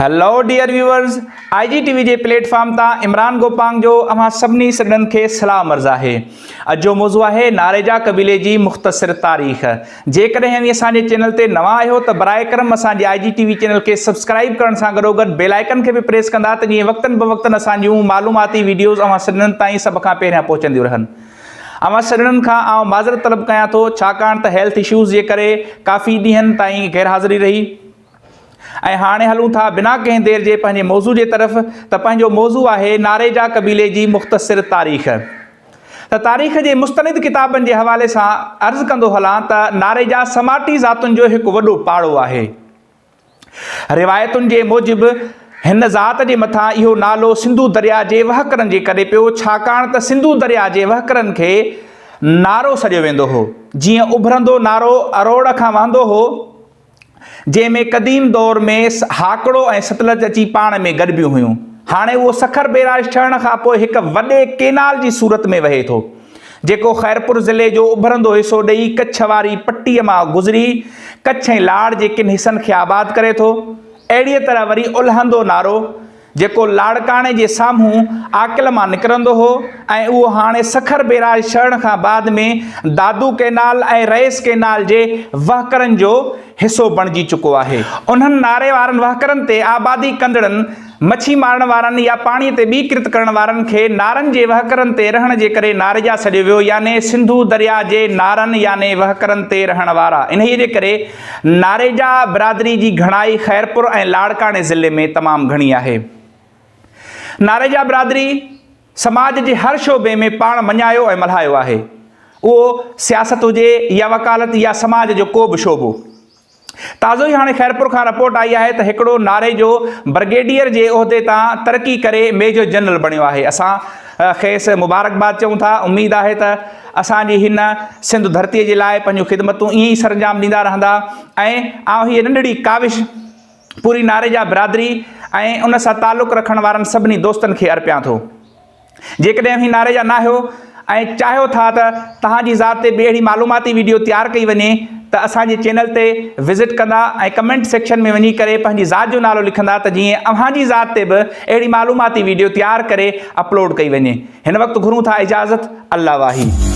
Hello dear viewers, IGTV जे platform ता इमरान गोपांग जो अमां सभिनी सॼणनि खे सलाम अर्ज़ आहे। अॼु जो मौज़ू आहे नारेजा क़बीले जी मुख़्तसिर तारीख़। जेकॾहिं अभी असांजे चैनल ते नवां आहियो त बराए करम असांजे IGTV चैनल खे सब्सक्राइब करण सां गॾोगॾु बेल आइकन खे भी प्रेस कंदा त जीअं वक़्तन ब वक़्तन असांजूं मालूमाती वीडियोज़ अवां सॼणनि ताईं सभ खां पहिरियां पहुचंदियूं रहनि। अवां सॼणनि खां आउं माज़रत तलब कयां थो छाकाणि त हेल्थ इश्यूज़ जे करे काफ़ी ॾींहंनि ताईं गैरहाज़िरी रही ऐं हाणे हलूं था बिना कंहिं देर जे पंहिंजे मौज़ू जे तरफ़। त पंहिंजो मौज़ू आहे नारेजा क़बीले जी मुख़्तसिर तारीख़। त तारीख़ जे मुस्तनिद किताबनि जे हवाले सां अर्ज़ु कंदो हलां त नारेजा समाटी ज़ातुनि जो हिकु वॾो पाड़ो आहे। रिवायतुनि जे मूजिबि हिन ज़ात जे मथां इहो नालो सिंधु दरिया जे वहकरनि जे करे पियो, छाकाणि त सिंधु दरिया जे वहकरनि खे नारो सॾियो वेंदो हो। जीअं उभरंदो नारो अरोड़ खां वहंदो हो, जंहिंमें क़दीम दौर में हाकड़ो ऐं सतलज अची पाण में गॾिबियूं हुयूं। हाणे उहो सखर बैराज ठहण खां पोइ हिकु वॾे केनाल जी सूरत में वहे थो, जेको ख़ैरपुर ज़िले जो उभरंदो हिसो ॾेई कच्छ वारी पट्टीअ मां गुज़री कच्छ ऐं लाड़ जे किन हिसनि खे आबाद करे थो। अहिड़ीअ तरह वरी उलहंदो नारो, जेको लाड़काणे जे साम्हूं आकिल मां निकिरंदो हो, ऐं उहो हाणे सखर बैराज ठहण खां बाद में दादू केनाल ऐं रईस केनाल जे वहकरनि जो हिसो बणिजी चुको आहे। उन्हनि नारे वारनि वहकरनि ते आबादी कंदड़नि, मच्छी मारण वारनि या पाणीअ ते ॿी किरत करण वारनि खे नारनि जे वहकरनि ते रहण जे करे नारेजा सॾियो वियो, याने सिंधु दरिया जे नारनि याने वहकरनि ते रहण वारा। इन्हीअ जे करे नारेजा बिरादरी जी घणाई ख़ैरपुर ऐं लाड़काणे ज़िले में तमामु घणी आहे। नारेजा बिरादरी समाज जे हर शोबे में पाण मञायो ऐं मल्हायो आहे, उहो सियासत हुजे या वकालत या समाज जो को बि शोबो। ताज़ो ई हाणे ख़ैरपुर खां रिपोर्ट आई आहे त हिकिड़ो नारे जो ब्रिगेडियर जे उहिदे तां तरक़ी करे मेजर जनरल बणियो आहे। असां खेसि मुबारकबाद चऊं था। उमेद आहे त असांजी हिन सिंध धरतीअ जे लाइ पंहिंजूं ख़िदमतूं ईअं ई सरंजाम ॾींदा रहंदा। ऐं आउं हीअ नंढड़ी काविश पूरी नारेजा बिरादरी ऐं उन सां ताल्लुक़ रखण वारनि सभिनी दोस्तनि खे अर्पियां थो। जेकॾहिं ही नारेजा न आहियो ऐं चाहियो था त तव्हांजी ज़ात ते ॿी अहिड़ी मालूमाती वीडियो तयारु कई वञे त असांजे चैनल ते विज़िट कंदा ऐं कमेंट सेक्शन में वञी करे पंहिंजी ज़ात जो नालो लिखंदा त जीअं अव्हांजी ज़ात ते बि अहिड़ी मालूमाती वीडियो तयारु करे अपलोड कई वञे। हिन वक़्तु घुरूं था इजाज़त। अल्लाह वाही।